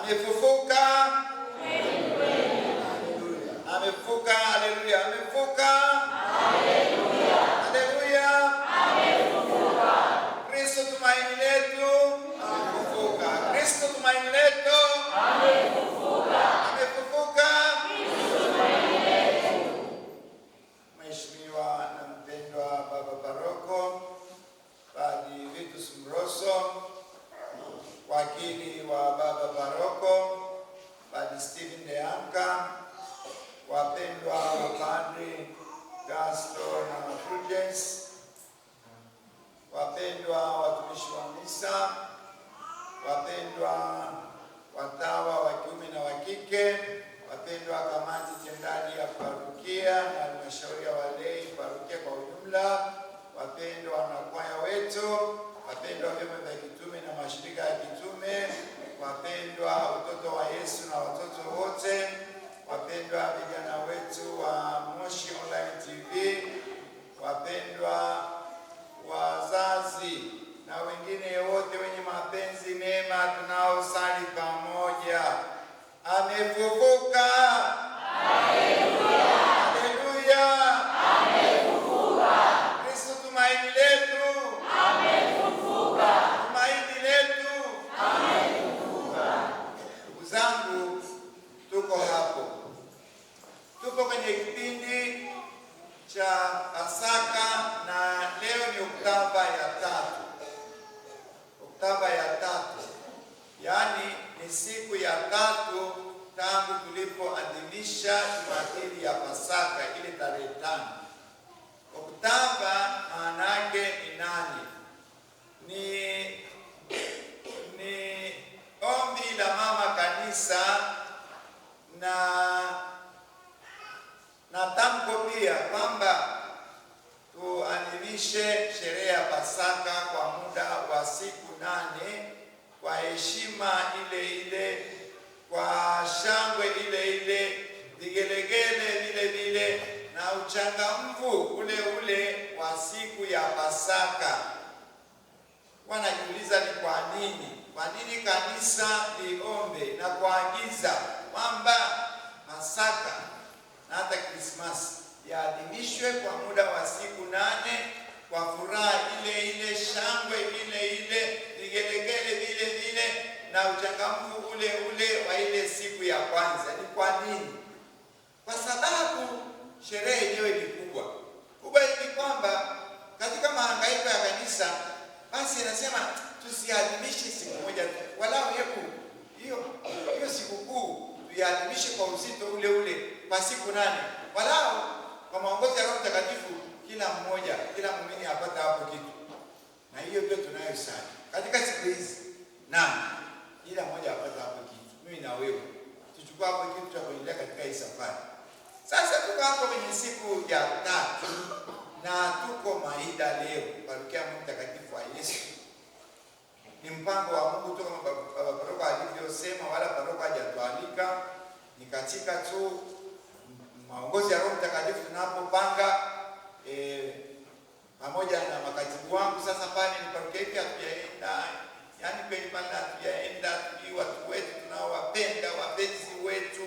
Amefufuka. Amefufuka. Haleluya. Amefufuka. Haleluya. Haleluya. Amefufuka. Kristo tumaini letu. Amefufuka. Kristo tumaini letu. Amefufuka. Amefufuka. Kristo tumaini letu. Mheshimiwa na mpendwa Baba Paroko, Padre Vitus Mroso, wakili wa Baba Paroko, Padre Stephen Deanka, wapendwa Padre Gaston na Prudence, wapendwa watumishi wa misa, wapendwa watawa wa kiume na wa kike, wapendwa kamati tendaji ya parokia na halmashauri ya walei parokia kwa ujumla, wapendwa wanakwaya wetu, wapendwa vyama vya kitume na mashirika ya kitume, wapendwa watoto wa Yesu na watoto wote, wapendwa vijana wetu wa Moshi Online TV, wapendwa wazazi na wengine wote wenye mapenzi mema tunaosali pamoja. Amefufuka. Haleluya. Haleluya. Amefufuka. Kristo tumaini letu. Amefufuka. Tumaini letu. Amefufuka. Ndugu zangu, tuko hapo. Tuko kwenye kipindi cha Pasaka na leo ni Oktoba ya 3. Oktoba ya 3. Yaani ni siku ya 3 tangu tulipoadhimisha Jumapili ya Pasaka ile tarehe 5. Oktoba maana yake ni nani? Ni ombi la mama kanisa na tamko pia kwamba tuadhimishe sherehe ya Pasaka kwa muda wa siku 8 kwa heshima ile ile, kwa shangwe ile ile, vigelegele vile vile na uchangamfu ule ule wa siku ya Pasaka. Wanajiuliza ni kwa nini? Kwa nini kanisa liombe na kuagiza kwamba Pasaka na hata Krismasi yaadhimishwe kwa muda wa siku 8 kwa furaha ile ile, shangwe ile ile, vigelegele vile vile na uchangamfu ule ule wa ile siku ya kwanza? Ni kwa nini? Kwa sababu sherehe yenyewe ni kubwa hivi kwamba katika mahangaiko ya kanisa, basi anasema tusiadhimishe siku moja tu, walau hiyo sikukuu tuiadhimishe kwa uzito ule ule kwa siku 8, walau kwa maongozi ya Roho Mtakatifu kila muumini apata hapo kitu. Na hiyo ndio tunayosali katika siku hizi, na kila mmoja apata hapo kitu. Mimi na wewe tuchukua hapo kitu cha kuendelea katika hii safari. Sasa tuko hapo kwenye siku ya 3 na tuko Maida leo, parokia Mtakatifu wa Yesu. Ni mpango wa Mungu tu kama Baba Paroko alivyosema, wala paroko hajatualika. Ni katika tu maongozi ya Roho Mtakatifu tunapopanga pamoja na makatibu wangu. Sasa pale ni parokia yetu hatujaenda, yaani kweli pale hatujaenda, watu wetu tunaowapenda, wapenzi wetu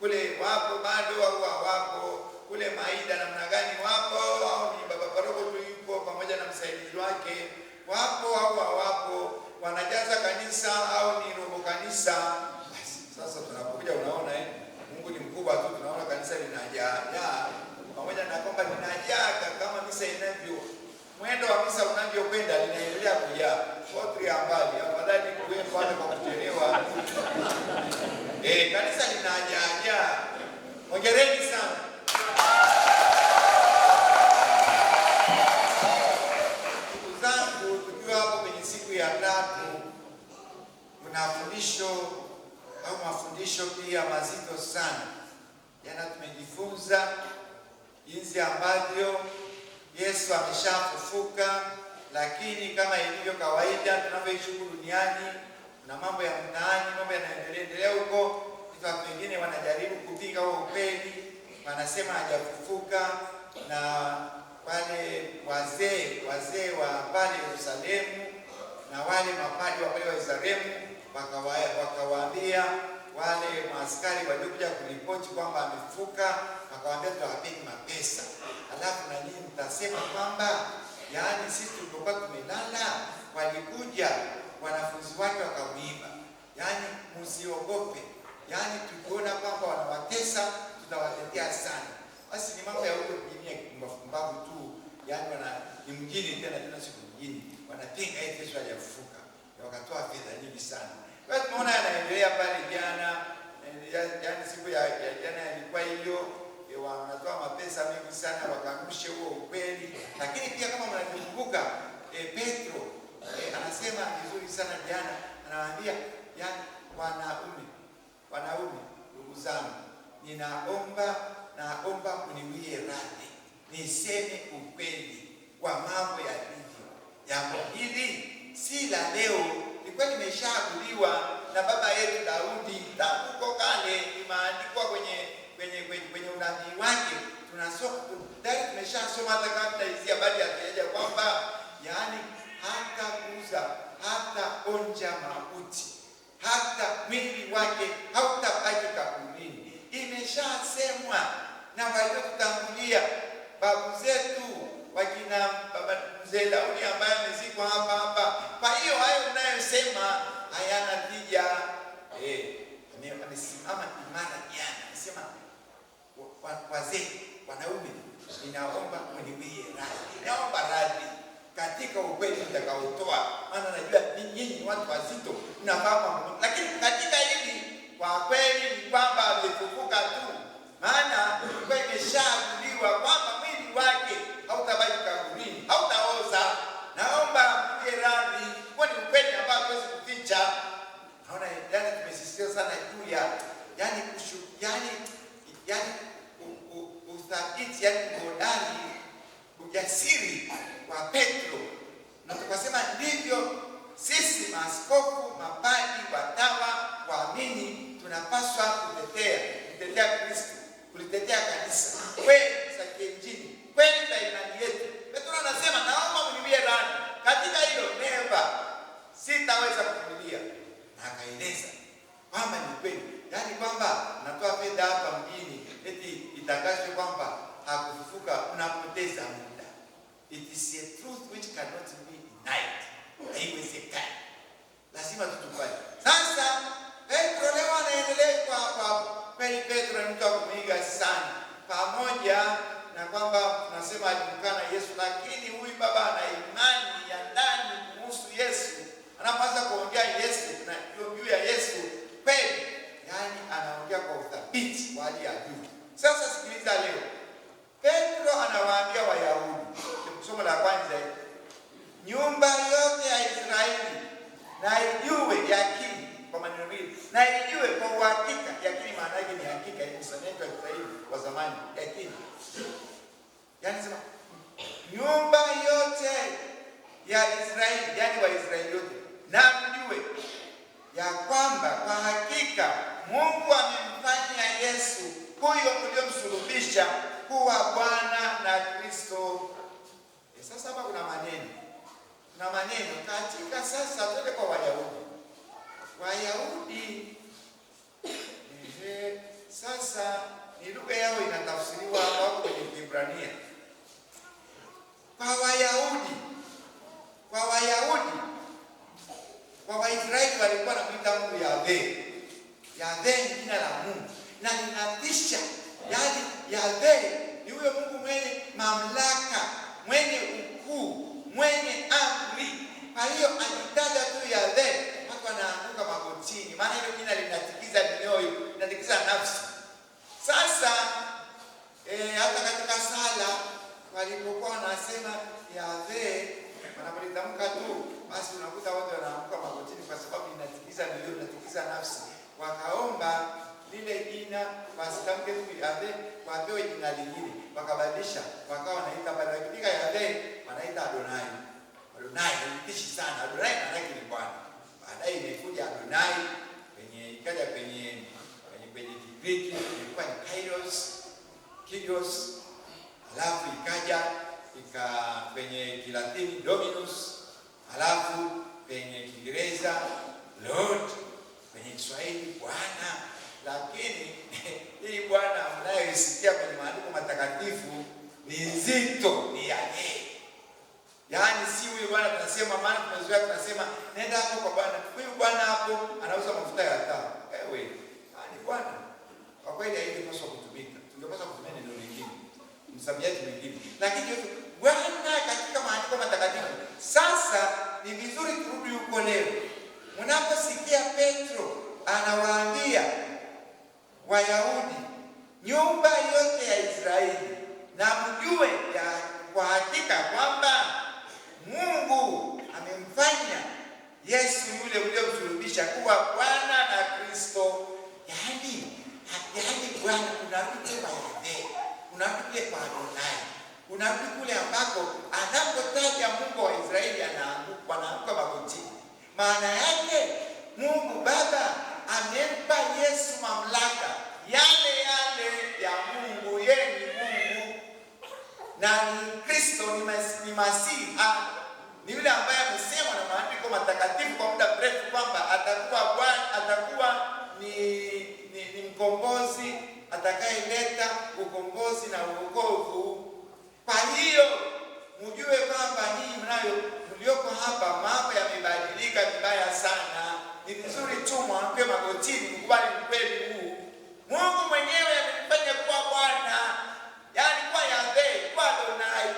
kule wapo bado au hawapo, kule Maida namna gani wapo, au ni Baba Paroko tu yupo pamoja na msaidizi wake, wapo au hawapo, wanajaza kanisa au ni robo kanisa. Basi sasa tunapokuja unaona Mungu ni mkubwa tu, tunaona kanisa linajaa, pamoja na kwamba linajaa kama misa inavyo, mwendo wa misa unavyokwenda linaendelea kujaa. Watu ya mbali afadhali kuwepo hata kwa kuchelewa. Kanisa linajaa. Hongereni sana. Ndugu zangu, tukiwa hapo kwenye siku ya 3, kuna mafundisho pia mazito sana. Jana tumejifunza jinsi ambavyo Yesu ameshafufuka, lakini kama ilivyo kawaida tunavyoishi duniani, na mambo ya mtaani, mambo yanaendelea huko, watu wengine wanajaribu kupinga huo ukweli, wanasema hajafufuka, na wale wazee wa pale Yerusalemu na wale mapadri wa pale Yerusalemu wakawaambia wale maaskari waliokuja kuripoti kwamba amefufuka, wakawaambia tutawapeni mapesa, alafu na nyinyi mtasema kwamba yaani sisi tulipokuwa tumelala walikuja wanafunzi wake wakamuiba. Yaani msiogope, yaani tukiona kwamba wanawatesa tutawatetea sana. Basi ni mambo ya huko mjini kumbavu tu, yaani ni mjini tena siku nyingine wanapinga hii Yesu hajafufuka, wakatoa fedha nyingi sana. Kwa hiyo tumeona yanaendelea pale jana, yaani siku ya jana ilikuwa hiyo, wanatoa mapesa mengi sana wakanushe huo ukweli. Lakini pia kama mnakumbuka Petro anasema vizuri sana jana, anawaambia yaani wanaume ndugu zangu, naomba mniwie radhi niseme ukweli kwa mambo yalivyo. Jambo hili si la leo, lilikuwa limeshaaguliwa na baba yetu Daudi tangu kale, imeandikwa kwenye unabii wake. Tunasoma tayari, tumeshasoma hata kabla hizi habari ya kwamba yaani hata kuza hata onja mauti, hata mwili wake hautabaki kaburini. Imeshasemwa na waliotutangulia, babu zetu, wakina baba mzee Daudi ambaye amezikwa hapa. Kwa hiyo hayo unayosema hayana tija. Amesimama imara jana, anasema wazee, wanaume, ninaomba mniwie radhi, naomba radhi katika ukweli nitakaotoa, maana najua nyinyi watu wazito mnafahamu, lakini katika hili kwa kweli ni kwamba amefufuka tu, maana kwa imeshaaguliwa kwamba mwili wake hautabaki kaburini, hautaoza. Naomba mniwie radhi, kwa ni ukweli ambao hatuwezi kuficha. Naona yaani tumesisitiza sana juu ya yaani uthabiti, yaani uhodari, ujasiri wa Petro. Na tukasema ndivyo sisi maaskofu, mabadi, watawa, waamini tunapaswa kutetea Kristo, kulitetea kanisa, kweli za kiinjili, kweli za imani yetu. Petro anasema naomba mniwie radhi katika hilo, never sitaweza kuvumilia. Na akaeleza kwamba ni kweli, yaani kwamba natoa fedha hapa mjini eti itangazwe kwamba hakufufuka, unapoteza muda. It is a truth which cannot be denied. Haiwezekani, lazima tutukubali. Sasa Petro leo anaendelea kwa kweli. Petro ni mtu wa kuiga sana, pamoja na kwamba tunasema alimkana Yesu, lakini huyu baba ana imani ya ndani kuhusu Yesu. Anapoanza kuongea Yesu na juu ya Yesu kweli, yaani anaongea kwa uthabiti wa hali ya juu. Sasa sikiliza leo, Petro anawaambia Wayahudi, somo la kwanza, nyumba yote ya Israeli na ijue yakini, kwa maneno hili, na ijue kwa uhakika. Yakini maana yake ni hakika, ni msamiati wa Kiswahili wa zamani, yakini. Yaani sema nyumba yote ya Israeli, yaani Waisraeli wote, na mjue ya kwamba kwa hakika Mungu amemfanya Yesu huyo mliomsulubisha kuwa Bwana na Kristo. Sasa hapa kuna maneno katika. Sasa twende kwa Wayahudi. Sasa ni lugha yao inatafsiriwa hapo kwenye Kiebrania. Kwa Waisraeli walikuwa wanamuita Mungu Yahweh. Yahweh ni jina la Mungu na linatisha. Yaani Yahweh ni huyo Mungu mwenye mamlaka, mwenye ukuu, mwenye amri. Kwa hiyo akitaja tu Yahweh, watu wanaanguka magotini, maana hilo jina linatikiza mioyo, linatikiza nafsi. Sasa hata katika sala walipokuwa wanasema Yahweh, wanapolitamka tu, basi unakuta watu wanaanguka magotini kwa sababu linatikiza mioyo, linatikiza nafsi. Wakaomba lile jina wasitamke tu Yahweh, wapewe jina lingine, wakabadilisha, wakawa wanaita baada ya kuandika Yahweh wanaita Adonai. Adonai ni sana. Adonai maana yake ni Bwana. Baadaye imekuja Adonai ikaja kwenye Kigiriki ilikuwa ni Kyrios, alafu ikaja kwenye Kilatini Dominus, alafu kwenye Kiingereza Lord. ni nzito, ni ya yeye. Yaani si huyu bwana tunasema, maana tumezoea tunasema nenda hapo kwa bwana. Huyu bwana hapo anauza mafuta ya taa. Wewe, ni bwana. Kwa kweli haingepaswa kutumika. Tungepaswa kutumia neno lingine. Msamiati mwingine. Lakini Bwana katika maandiko matakatifu. Sasa ni vizuri turudi huko leo. Mnaposikia Petro anawaambia Wayahudi, nyumba yote ya Israeli, na mjue kwa hakika kwamba Mungu amemfanya Yesu yule mliomsulubisha kuwa Bwana na Kristo. Yaani Bwana unarudi kwa Yahweh, unarudi kwa Adonai, unarudi kule ambako anapotaja Mungu wa Israeli anaanguka magotini. Maana yake Mungu Baba amempa Yesu mamlaka yale ya Mungu. Yeye ni Mungu na ni Kristo, ni Masihi. Ni yule ambaye amesema na maandiko matakatifu kwa muda mrefu kwamba atakuwa Bwana, atakuwa ni mkombozi atakayeleta ukombozi na uokovu. Kwa hiyo mjue kwamba nyinyi mlioko hapa mambo yamebadilika vibaya sana. Ni vizuri tu mwanguke magotini mkubali ukweli huu. Mungu mwenyewe amemfanya kuwa Bwana, yaani kwa Yahweh, kwa Adonai,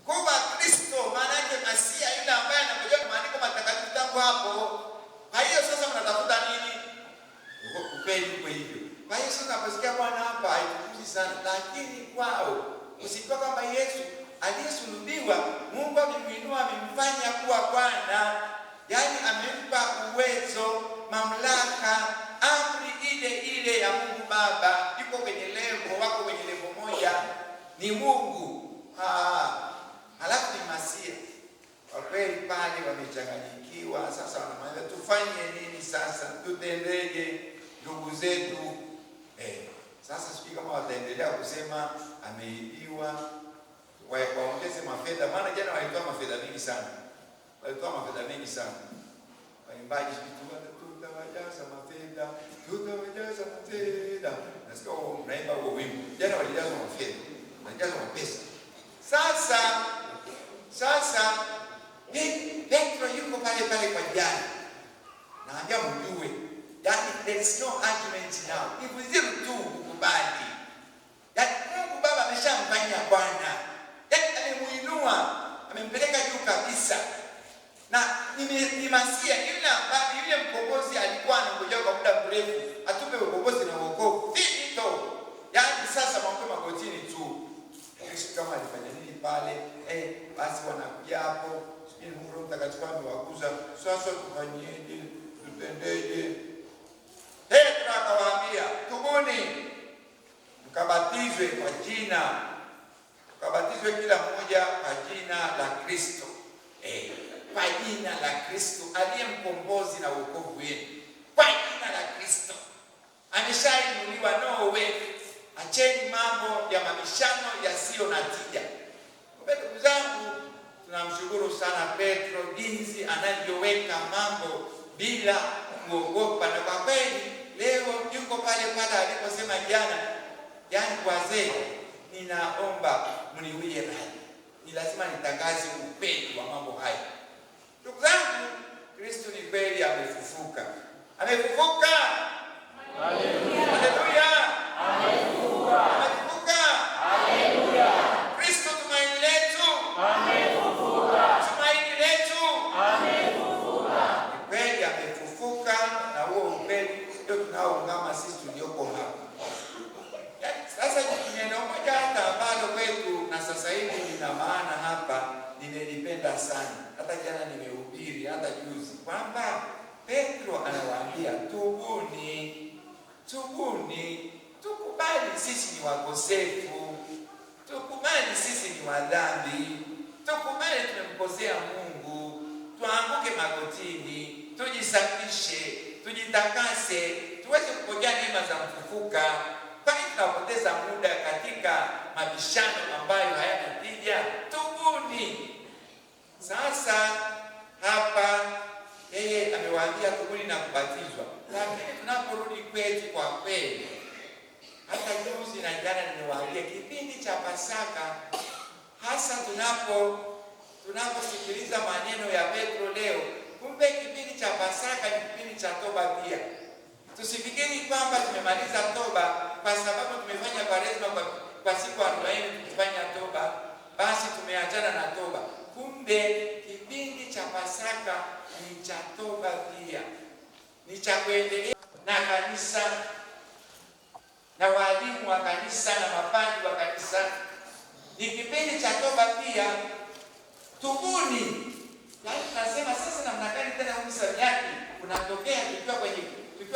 kuwa Kristo, maana yake Masia, yule ambaye anakuja maandiko matakatifu tangu hapo. Kwa hiyo sasa mnatafuta nini? Ukweli kwa hivyo. Kwa hiyo sasa naposikia Bwana hapa haitukuzi sana, lakini kwao usikia kwamba Yesu aliyesulubiwa, Mungu amemwinua, amemfanya kuwa Bwana. Yaani amempa uwezo, mamlaka, amri ile ya Mungu Baba. Yuko kwenye levo, wako kwenye levo moja, ni Mungu. Halafu ni Masia. Kwa kweli pale wamechanganyikiwa. Sasa wanamwambia tufanye nini sasa? Tutendeje ndugu zetu? Sasa sijui kama wataendelea kusema ameibiwa, waongeze mafedha. Maana jana walitoa mafedha mingi sana. Waimbaji tutawajaza mafedha. Nasikia unaimba huo wimbo. Jana walijaza mafedha. Walijaza mapesa. Sasa Petro yuko pale kwa jana. Naambia mjue. Yaani there is no argument now. Ni vizuri tu kukubali. Yaani Mungu Baba ameshamfanya Bwana. Yaani amemuinua, amempeleka juu kabisa. Na ni Masia yule mkombozi alikuwa anangoja kwa muda mrefu. Atupe ukombozi na wokovu. Finito. Yaani sasa mambo magotini tu. Kama alifanya nini pale? Basi wanakuja hapo. Sijui Mungu Mtakatifu amewakuza. Sasa tufanyeje? Tutendeje? Petro akawaambia, tubuni, mkabatizwe kwa jina. Mkabatizwe kila mmoja kwa jina la Kristo. Kwa jina la Kristo aliye mkombozi na wokovu wenu. Kwa jina la Kristo. Ameshainuliwa, no way. Acheni mambo ya mabishano yasiyo na tija. Ndugu zangu, tunamshukuru sana Petro jinsi anavyoweka mambo bila kuogopa. Na kwa kweli leo yuko pale aliposema jana, yaani wazee, ninaomba mniwie radhi. Ni lazima nitangaze ukweli wa mambo haya. Ndugu zangu, Kristo ni kweli amefufuka. Amefufuka. Haleluya. Haleluya. Amefufuka. Amefufuka. Haleluya. Kristo tumaini letu. Amefufuka. Tumaini letu. Amefufuka. Kweli amefufuka, na huo ukweli ndio tunaoungama sisi tulioko hapa. Sasa neno moja hata ambalo kwetu na sasa hivi lina maana hapa, nimelipenda sana. Hata jana nimehubiri, hata juzi, kwamba Petro anawaambia tubuni, tukubali sisi ni wakosefu, tukubali sisi ni wadhambi, tukubali tumemkosea Mungu, tuanguke magotini, tujisafishe, tujitakase, tuweze kupokea neema za mfufuka. Kwani tunapoteza muda katika mabishano ambayo hayana tija? Tubuni. Sasa hapa yeye amewaambia tubuni na kubatizwa. Lakini tunaporudi kwetu, kwa kweli Hata juzi na jana nimewaambia kipindi cha Pasaka, hasa tunaposikiliza maneno ya Petro leo, kumbe kipindi cha Pasaka ni kipindi cha toba pia. Tusifikiri kwamba tumemaliza toba kwa sababu tumefanya Kwaresma kwa siku 40 tukifanya toba, basi tumeachana na toba. Kumbe kipindi cha Pasaka ni cha toba pia, ni cha kuendelea na kanisa na walimu wa kanisa na mapadri wa kanisa. Ni kipindi cha toba pia. Tubuni. Yaani tunasema sasa namna gani tena msamiati unatokea tukiwa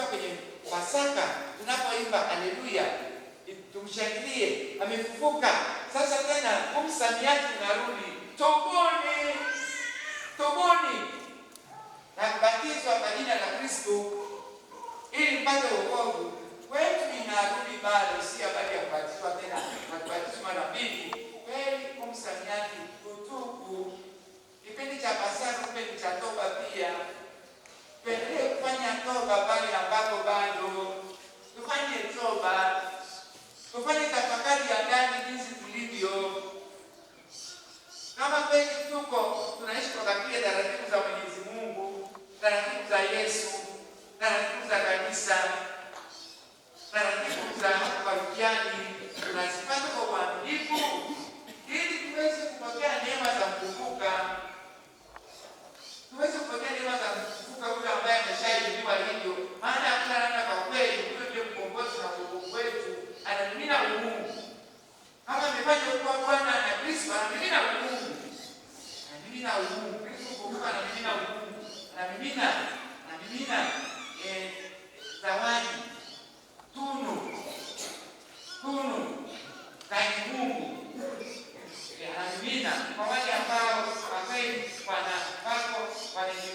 kwenye Pasaka, tunapoimba haleluya, tumshangilie amefufuka. Sasa tena msamiati unarudi, tubuni. Tubuni na kubatizwa kwa jina la Kristo ili mpate wokovu. Kwetu inarudi bado, si habari ya kubatizwa tena, kubatizwa mara mbili. Kweli msamiati kutubu. Kipindi cha Pasaka kipindi cha toba pia. Tuendelee kufanya toba pale ambapo bado. Tufanye toba. Tufanye tafakari ya ndani jinsi tulivyo. Kama kweli tunaishi kwa kile taratibu za Mwenyezi Mungu, taratibu za Yesu, taratibu za kanisa, taratibu za parokiani, tunazipata kwa uaminifu ili tuweze kupokea neema za kuvuka. Tuweze kupokea neema za kuvuka yule ambaye ameshainuliwa hivyo. Maana hakuna namna kwa kweli, huyo ndiye mkombozi na wokovu wetu. Anamimina umungu. Kama amefanya kwa Bwana na Kristo, anamimina umungu. Anamimina umungu. Kristo kuvuka anamimina umungu. Anamimina zawadi, tunu kani Mungu. Anamimina kwa wale ambao kwa kweli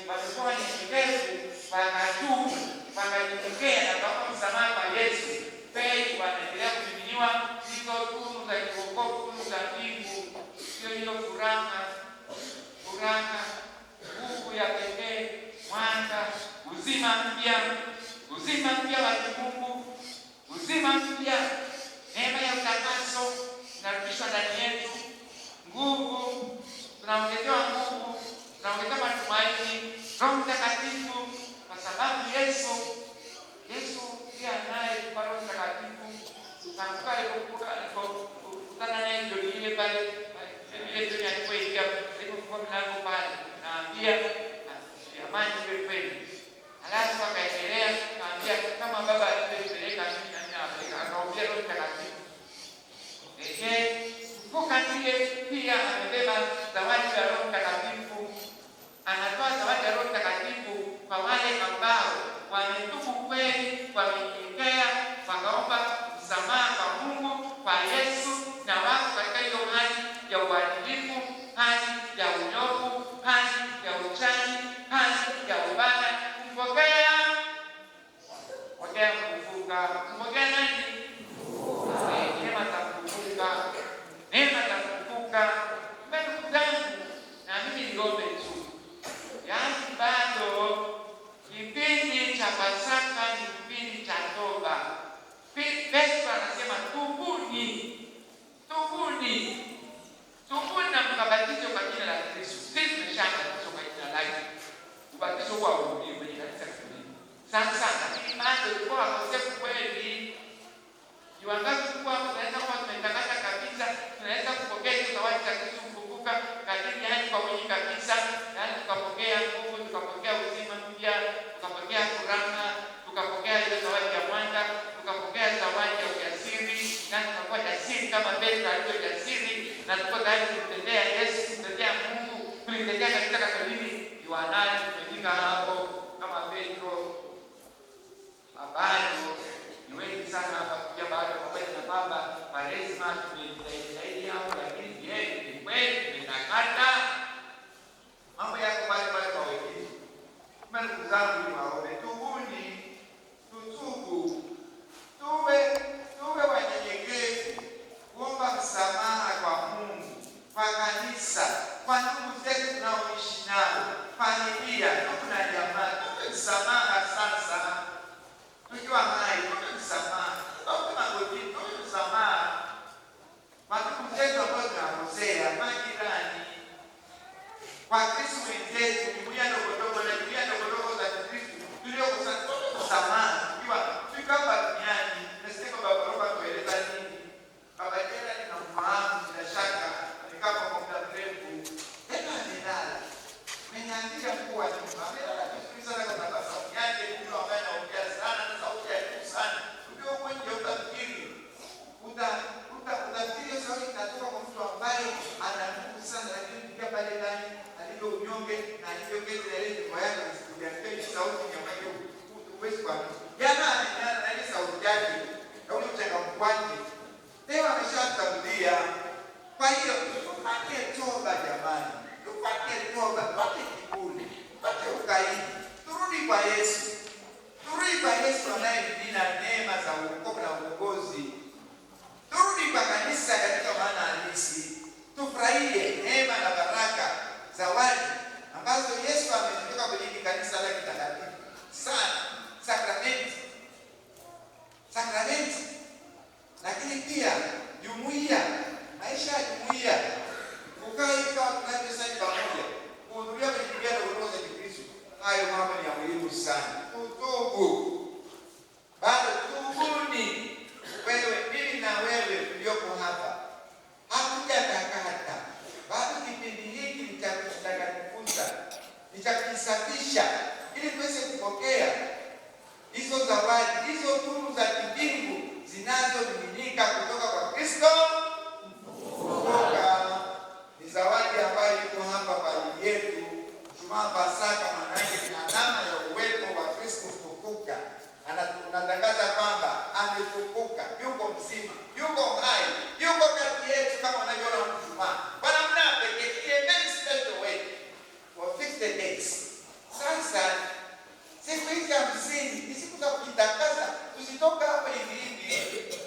walikuwa wanyenyekevu, wakatubu, wakajitokea na kwa msamaha kwa Yesu. Kweli wanaendelea kumiminiwa hizo tunu za wokovu, tunu za mbingu. Hiyo furaha, nguvu ya pekee, mwanga, uzima mpya wa Mungu, uzima mpya, neema ya utakaso inarudishwa ndani yetu, nguvu, tunaongezewa nguvu, tunaongezewa matumaini, Roho Mtakatifu, kwa sababu Yesu pia naye kwa Roho Mtakatifu. Nakumbuka alipokutana naye ndio ile pale ile alipoingia alipofungua mlango pale, naambia amani kweli. Alafu akaendelea kaambia kama Baba alivyopeleka mimi na ninapeleka, akaombea Roho Mtakatifu. Kumbuka ndiye pia amebeba zawadi ya Roho Mtakatifu. Anatoa zawadi ya Roho Mtakatifu kwa wale ambao wametubu kweli, wamenyenyekea, wakaomba msamaha kwa Mungu, kwa Yesu, na wako katika hiyo hali ya uadilifu, hali ya unyofu, hali ya uchaji, hali ya ubaya. Kumpokea nani? Neema za kuvuka. Ndugu zangu, na mimi niombe tu, yaani bado kipindi cha Pasaka ni kipindi cha toba. Petro anasema tubuni na mkabatizwe kwa jina la Kristo. Sisi tumeshabatizwa kwa jina lake. Ubatizo kwa uhuru kwenye kanisa Katoliki. Sasa lakini bado tulikuwa wakosefu kweli. Ni wangapi tulikuwa tunaweza kuwa tumetangaza kabisa, tunaweza kupokea hizo zawadi za Kristo kuvuka kadiri yani kwa wingi kabisa, yani tukapokea nguvu, tukapokea uzima mpya, tukapokea furaha, tukapokea ile zawadi ya mwanga, tukapokea zawadi ya ujasiri, na tunakuwa jasiri kama Petro alivyo jasiri, na tuko tayari kumtetea Yesu, kumtetea Mungu, kumtetea kanisa Katoliki. Ni wanani tumefika hapo kama Petro? Bado ni wengi sana hapa kuja baada ya Baba Jana na sauti yake na ule uchangamfu wake. Leo ameshatangulia. Kwa hiyo tupate toba jamani. Tupate toba, tupate kiburi, tupate ukaidi. Turudi kwa Yesu. Turudi kwa Yesu anayetupenda neema za wokovu na uongozi. Turudi kwa kanisa katika maana halisi. Tufurahie neema na baraka zawadi ambazo Yesu ametutoka kwenye kanisa la kitakatifu sana, sakramenti, lakini pia jumuiya, maisha ya jumuiya, kukaa hivi kama tunavyosali pamoja, kuhudhuria kwenye jumuiya na huduma za Kikristo. Hayo mambo ni ya muhimu sana. Tutubu, bado tubuni. Wewe, mimi na wewe tulioko hapa hatujatakata bado. Kipindi hiki ni cha kutakatifuza, ni cha kujisafisha, ili tuweze kupokea hizo zawadi, hizo tunu za kimbingu zinazomiminika kutoka kwa Kristo. Ni zawadi ambayo iko hapa kwa ajili yetu. Ijumaa Pasaka maana yake ni alama ya uwepo wa Kristo kufufuka. Anatangaza kwamba amefufuka, yuko mzima, yuko hai, yuko kati yetu kama unavyoona Ijumaa. Kwa namna pekee, in a very special way, for 50 days. Sasa siku hizi 50 ni siku za kujitakasa, tusitoka hapa hivi hivi.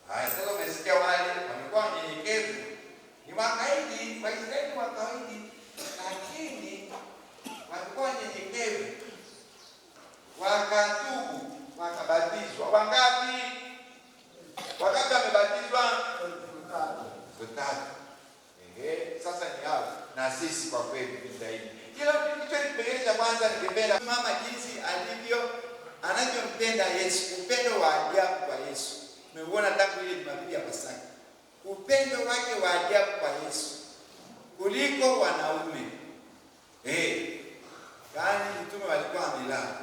Haya, sasa umesikia wale wamekuwa wanyenyekevu, ni wakaidi, Waisraeli wakaidi, lakini walikuwa wanyenyekevu, wakatubu, wakabatizwa. Wangapi? Wakati wamebatizwa 3. Sasa ni hao na sisi kwa kweli zaidi. Kila kitu kipengele cha kwanza ningependa mama jinsi anavyompenda Yesu, upendo wa ajabu kwa Yesu. Umeona tangu ile Jumapili ya Pasaka. Upendo wake wa ajabu kwa Yesu kuliko wanaume. Yaani mtume walikuwa wamelala.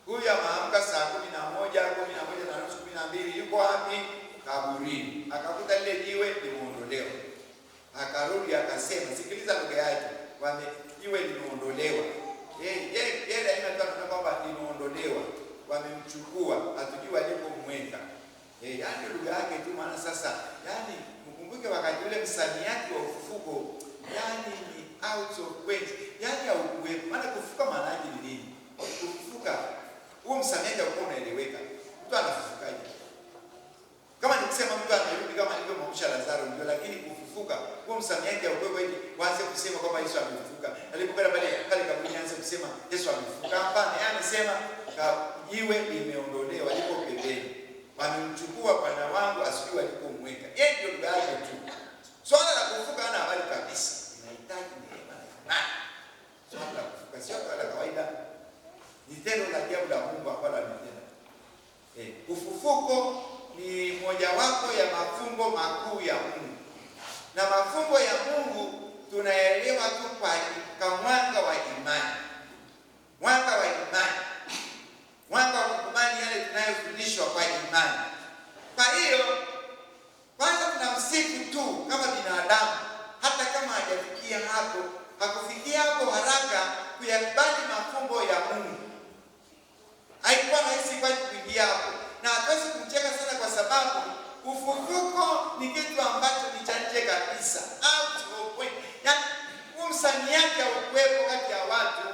Huyu ameamka saa 11:12 yuko wapi? Kaburini. Akakuta lile jiwe limeondolewa. Akarudi akasema, sikiliza lugha yake, jiwe limeondolewa. Yeye anataka kwamba limeondolewa. Wamemchukua, hatujui alipomweka. Yaani lugha yake tu, maana sasa yaani mkumbuke wakati ule msamiati wa ufufuko, yaani ni out of weight. Yaani haukuwepo. Maana kufufuka maana yake ni nini? Kufufuka huo msamiati haukuwa unaeleweka. Mtu anafufukaje? Kama nikisema mtu amerudi kama alivyomwamsha Lazaro ndio, lakini kufufuka huo msamiati haukuwepo ili waanze kusema kwamba Yesu amefufuka. Alipokwenda pale kaburi aanze kusema Yesu amefufuka. Hapana, yeye anasema jiwe limeondolewa, liko pembeni. Wamemchukua Bwana wangu asijui alipomweka. Yeye ndio lugha yake tu. Swala la kufufuka hana habari kabisa. Inahitaji neema na imani. Swala la kufufuka sio la kawaida. Ni tendo la ajabu la Mungu ambalo ametenda. Ufufuko ni mojawapo ya mafumbo makuu ya Mungu. Na mafumbo ya Mungu tunaelewa tu kwa mwanga wa imani. Mwanga wa imani. Mwanga wa kukubali yale tunayofundishwa kwa imani. Kwa hiyo kwanza tunamsifu tu kama binadamu, hata kama hajafikia hapo, hakufikia hapo haraka kuyakubali mafumbo ya Mungu. Haikuwa rahisi kwake kuingia hapo. Na hatuwezi kumcheka sana kwa sababu ufufuko ni kitu ambacho ni cha nje kabisa. Out of point. Yaani msamiati haukuwepo kati ya watu.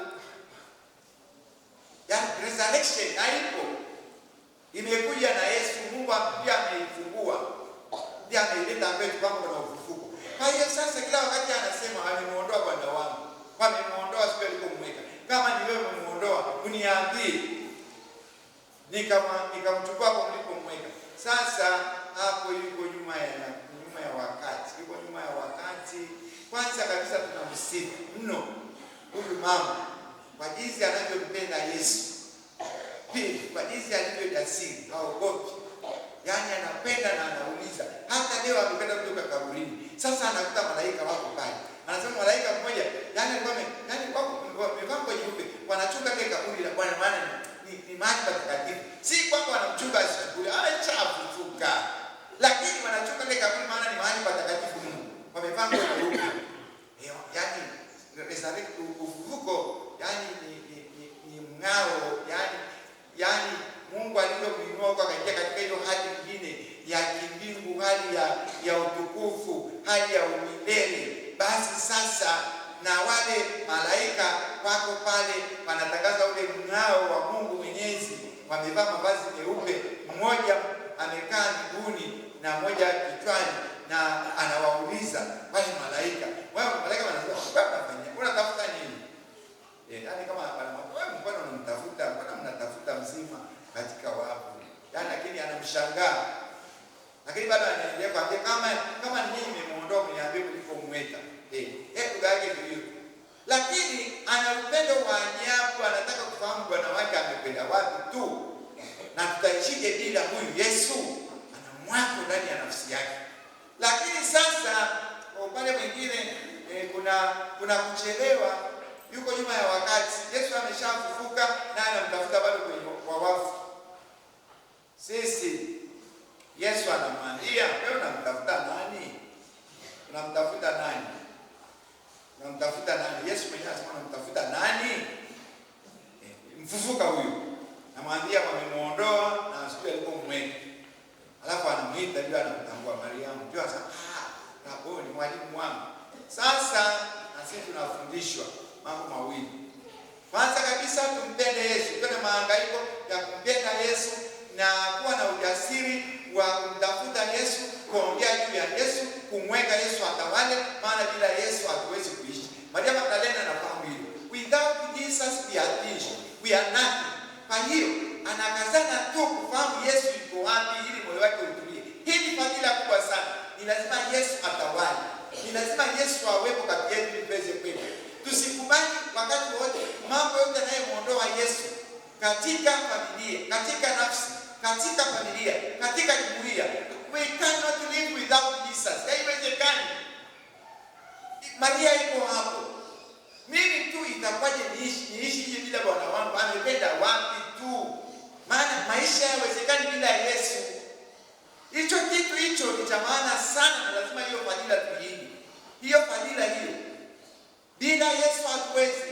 Yaani resurrection haipo. Imekuja na Yesu. Mungu pia ameifungua. Pia ameileta kwetu kwamba kuna ufufuko. Kwa hiyo sasa kila wakati anasema amemuondoa Bwana wangu. Amemuondoa siku alipomweka. Kama ni wewe umemuondoa, uniambie. Nikamchukua kwa mlipomweka. Sasa hapo yuko nyuma ya wakati. Yuko nyuma ya wakati. Kwanza kabisa tunamsifu mno huyu mama kwa jinsi anavyompenda Yesu. Pili, kwa jinsi alivyojasiri, haogopi. Yaani anapenda na anauliza. Hata leo amekwenda kutoka kaburini. Sasa anakuta malaika wako pale. Anasema malaika mmoja, wamevaa kwa nyeupe, wanachunga ile kaburi la Bwana, maana ni mahali patakatifu. Si kwamba wanamchunga asikuwe amechafuka, lakini wanachunga ile kaburi maana ni mahali patakatifu Mungu. Wamevaa kwa nyeupe. Yaani resurrection, ufufuko, yaani ni mng'ao, yaani Mungu alivyomuinua kwa kaingia katika hiyo hali nyingine ya kimbingu, hali ya utukufu, hali ya umilele. Basi sasa na wale malaika wako pale wanatangaza ule mng'ao wa Mungu Mwenyezi, wamevaa mavazi meupe, mmoja amekaa miguuni na mmoja kichwani, na anawauliza wale malaika. Wao malaika wanasema, unatafuta nini? Yaani kama wewe mbona unamtafuta, mbona mnatafuta mzima katika wafu? Yaani lakini anamshangaa. Lakini bado anaendelea kwambia kama ninyi mmemuondoa mniambie mlipomweka. Lugha yake ndio. Lakini ana upendo wa ajabu, anataka kufahamu bwana wake amekwenda wapi tu. Na tutaishije bila huyu Yesu? Anamwako ndani ya nafsi yake. Lakini sasa kwa upande mwingine kuna kuchelewa, yuko nyuma ya wakati. Yesu ameshafufuka na anamtafuta bado kwa wafu. Sisi Yesu anamwambia, wewe unamtafuta nani? Unamtafuta nani? Unamtafuta nani? Yesu mwenyewe anasema unamtafuta nani? Mfufuka huyu. Namwambia wamemuondoa na siku alipomweka. Alafu anamuita ndio anamtambua Mariamu. Ndio sasa Raboni, mwalimu wangu. Sasa na sisi tunafundishwa mambo mawili. Kwanza kabisa tumpende Yesu. Tuwe na mahangaiko ya kumpenda Yesu na kuwa na ujasiri wa kumtafuta Yesu, kuongea juu ya Yesu, kumweka Yesu atawale, maana bila Yesu hatuwezi kuishi. Maria Magdalena anafahamu hilo. Without Jesus we are things. We are nothing. Kwa hiyo anakazana tu kufahamu Yesu yuko wapi ili moyo wake utulie. Hii ni fadhila kubwa sana. Ni lazima Yesu atawale. Ni lazima Yesu awepo kati yetu ili tuweze kwenda. Tusikubali wakati wote mambo yote yanayomuondoa Yesu katika familia, katika nafsi, katika familia, katika jumuiya. We cannot live without Jesus. Haiwezekani. Maria iko hapo. Mimi tu itakwaje niishi bila bwana wangu? Amependa wapi tu? Maana maisha hayawezekani bila Yesu. Hicho kitu hicho ni cha maana sana, na lazima hiyo fadhila tuiige. Hiyo fadhila hiyo. Bila Yesu hatuwezi.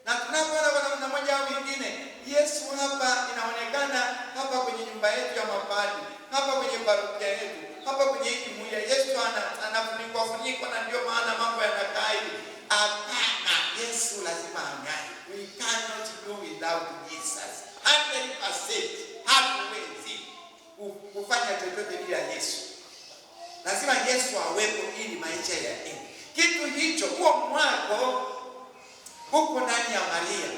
Na tunapoona kwa namna moja au nyingine, Yesu hapa inaonekana hapa kwenye nyumba yetu ya mapadi, hapa kwenye parokia yetu, hapa kwenye hii jumuiya. Yesu anafunikwa na ndio maana mambo yanakaa hivi. Hapana, Yesu lazima angae. We cannot do without Jesus. 100% hatuwezi kufanya chochote bila Yesu. Lazima Yesu awepo ili maisha yaende. Kitu hicho, huo mwako huko ndani ya Maria.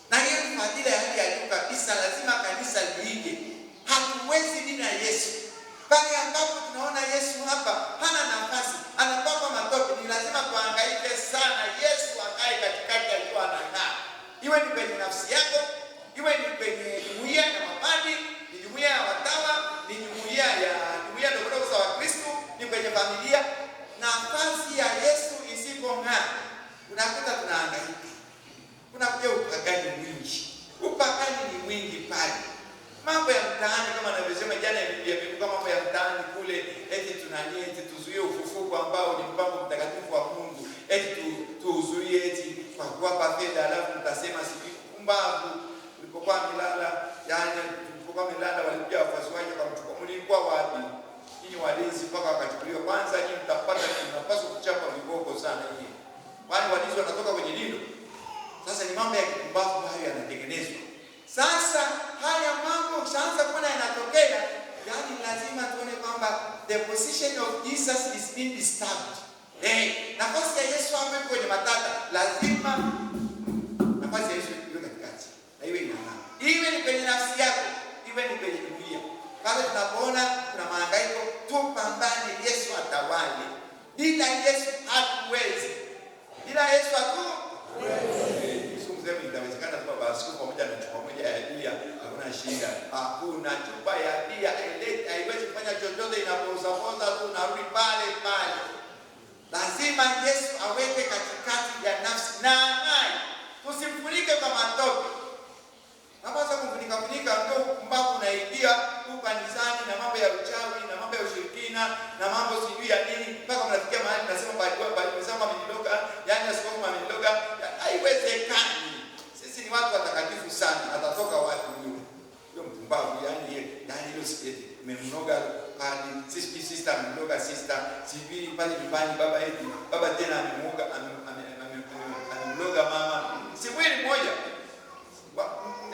Na hiyo ni fadhila ya hali ya juu kabisa, lazima kanisa liige. Hatuwezi bila Yesu. Pale ambapo tunaona Yesu hapa hana nafasi, anapakwa matope, ni lazima tuhangaike sana Yesu akae katikati akiwa anang'aa. Iwe ni kwenye nafsi yako, iwe ni kwenye jumuiya ya mapadi, ni jumuiya ya watawa, ni jumuiya ndogo za Wakristo, ni kwenye familia. Nafasi ya Yesu isipong'aa, unakuta tunahangaika. Kunakuja upagani mwingi. Upagani ni mwingi pale. Mambo ya mtaani kama anavyosema jana yamekuwa mambo ya mtaani kule, eti tuzuie ufufuko ambao ni mpango mtakatifu wa Mungu. Eti tuzuie kwa kuwapa fedha, alafu tutasema siku kumbavu ulipokuwa milala walikuja wafuasi wake wakamchukua. Mlikuwa wapi? Ninyi walinzi mpaka wakachukuliwa. Kwanza nyinyi mnapaswa kuchapa viboko sana nyinyi. Wale walinzi wanatoka kwenye nilo. Sasa ni mambo ya kipumbavu hayo yanatengenezwa. Sasa haya mambo sasa kuna yanatokea, yaani lazima tuone kwamba the position of Jesus is being disturbed. Nafasi ya Yesu hapo kwenye matata, lazima nafasi ya Yesu iwe katikati. Na iwe inang'aa. Iwe ni kwenye nafsi yako, iwe ni kwenye dunia. Pale tunapoona kuna mahangaiko, tupambane Yesu atawale. Bila Yesu hatuwezi. Bila Yesu hatuwezi. Itawezekana kwa basi pamoja na chupa moja ya bia hakuna shida. Hakuna chupa ya bia haiwezi kufanya chochote, inapoza tu narudi pale pale. Lazima Yesu aweke katikati ya nafsi na hai. Tusimfunike kwa matope. Hapaswa kumfunika ndio mpaka unaingia kanisani na mambo ya uchawi na mambo ya ushirikina na mambo sijui ya nini, mpaka mnafikia mahali nasema bali msema ameniloga, yani asipokuwa ameniloga. Haiwezekani. Sisi ni watu watakatifu sana. Atatoka wapi huyo? mpumbavu, yani hiyo imemnoga pale, sisi sister amemnoga sister, sijui pale nyumbani baba tena amemnoga mama, si mwili mmoja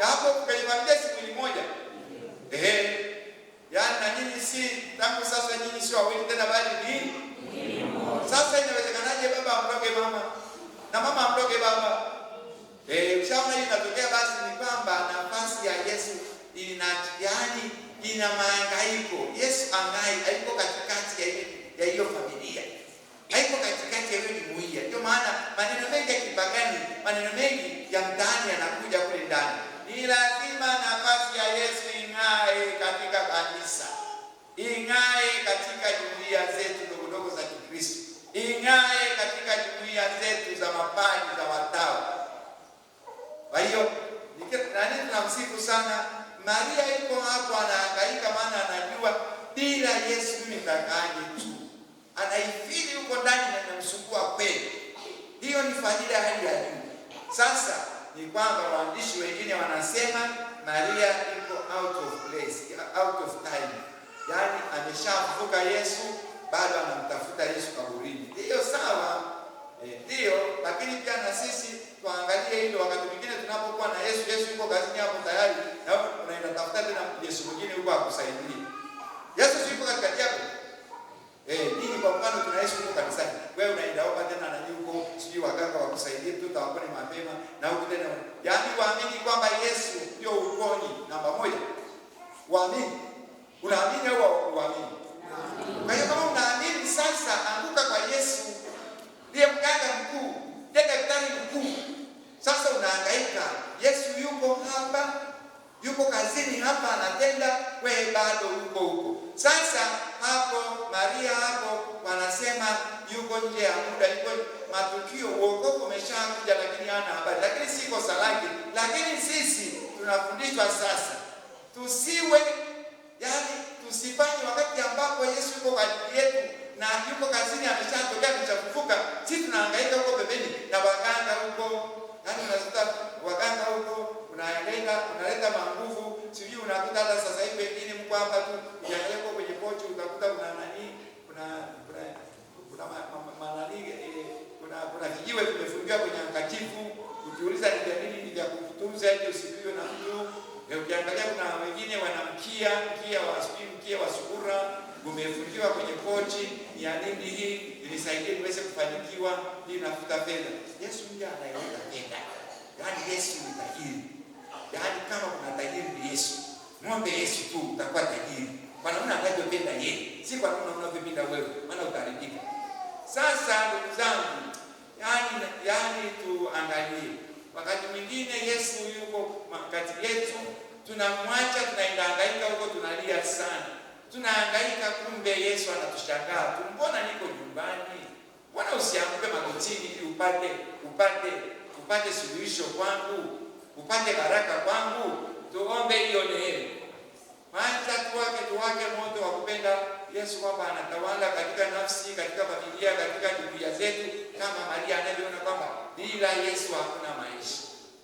hapo kwenye familia, si mwili mmoja. Yani na nyinyi si tangu sasa, nyinyi sio wawili tena, bali ni mwili mmoja. Sasa inawezekanaje baba amloge mama na mama amloge baba? Ushaona hii inatokea. Basi ni kwamba nafasi ya Yesu ina mahangaiko. Yesu haiko katikati ya hiyo familia, haiko katikati ya hiyo jumuiya. Ndio maana maneno mengi ya kipagani, maneno mengi ya mtaani yanakuja kule ndani. Ni lazima nafasi ya Yesu ing'ae katika kanisa, ing'ae katika jumuiya zetu ndogo ndogo za Kikristo, ing'ae katika jumuiya zetu za mapadri za watawa. Kwa hiyo tunamsifu sana Maria, yuko hapo anahangaika, maana anajua bila Yesu mimi nitakaaje tu. Anaifili huko ndani na inamsumbua kweli. Hiyo ni fadhila hali ya juu. Sasa ni kwamba waandishi wengine wanasema Maria iko out of place, out of time. Yaani ameshafufuka Yesu, bado anamtafuta Yesu kaburini. Hiyo sawa, ndio, lakini pia na sisi tuangalie hilo. Wakati mwingine tunapokuwa na Yesu yuko kazini hapo tayari, na wewe unaenda tafuta tena Yesu mwingine huko akusaidie. Yesu yuko katikati yako. Nini kwa mfano tuna Yesu yuko kanisani, wewe unaenda huko tena na yuko sijui waganga wakusaidie tu tawapone mapema na huko tena. Yaani waamini kwamba Yesu ndio uponyi namba moja. Waamini. Unaamini au uamini? Kwa hiyo kama unaamini sasa, anguka kwa Yesu. Ndiye mganga mkuu, ndiye daktari mkuu. Sasa unahangaika, Yesu yuko hapa, yuko kazini hapa anatenda, wewe bado huko. Sasa hapo Maria hapo wanasema yuko nje ya muda, yuko matukio, wokovu umeshakuja lakini hana habari, lakini si kosa lake. Lakini sisi tunafundishwa sasa tusiwe, yani tusifanye wakati ambapo Yesu yuko kati yetu na yuko kazini ameshatokea kuchafuka, sisi tunahangaika huko pembeni na waganga huko. Yaani unakuta waganga huko, unaleta manguvu, sijui unakuta hata sasa hivi wengine mko hapa tu, ukiangalia kwa kwenye pochi utakuta kuna nani, kuna vijiwe vimefungiwa kwenye hankachifu, ukiuliza ni vya nini, ni vya kukutunza ili usipiwe na mtu. Ukiangalia kuna wengine wana mkia wa sukura umefungiwa kwenye pochi, ni ya nini hii? Inisaidie niweze kufanikiwa, hii nafuta fedha. Yesu ndiye anayeweka fedha. Yaani Yesu ni tajiri. Yaani kama kuna tajiri ni Yesu. Muombe Yesu tu utakuwa tajiri. Kwa namna anavyopenda yeye, si kwa namna unavyopenda wewe, maana utaharibika. Sasa ndugu zangu, yaani tuangalie. Wakati mwingine Yesu yuko kati yetu, tunamwacha, tunaenda hangaika huko, tunalia sana. Tunahangaika, kumbe Yesu anatushangaa. Mbona niko nyumbani? Mbona usianguke magotini ili upate suluhisho kwangu, upate baraka kwangu? Tuombe hiyo neema. Kwanza tuwake moto wa kupenda Yesu kwamba anatawala katika nafsi, katika familia, katika jumuiya zetu, kama Maria anavyoona kwamba bila Yesu hakuna maisha.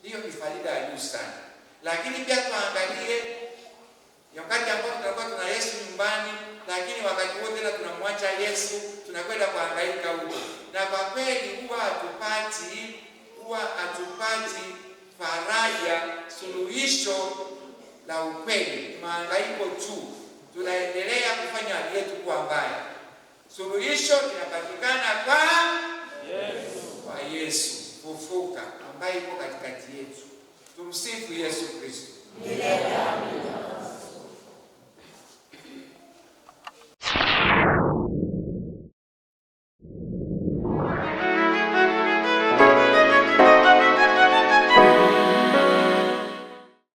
Hiyo ni faida ya juu sana. Lakini pia tuangalie wakati ambapo tunakuwa tuna Yesu nyumbani, lakini wakati wote na tunamwacha Yesu, tunakwenda kuhangaika huko. Na kwa kweli huwa hatupati faraja, suluhisho la ukweli, mahangaiko tu. Tunaendelea kufanya hali yetu kuwa mbaya. Suluhisho linapatikana kwa Yesu. Kwa Yesu fufuka ambaye yuko katikati yetu. Tumsifu Yesu Kristo.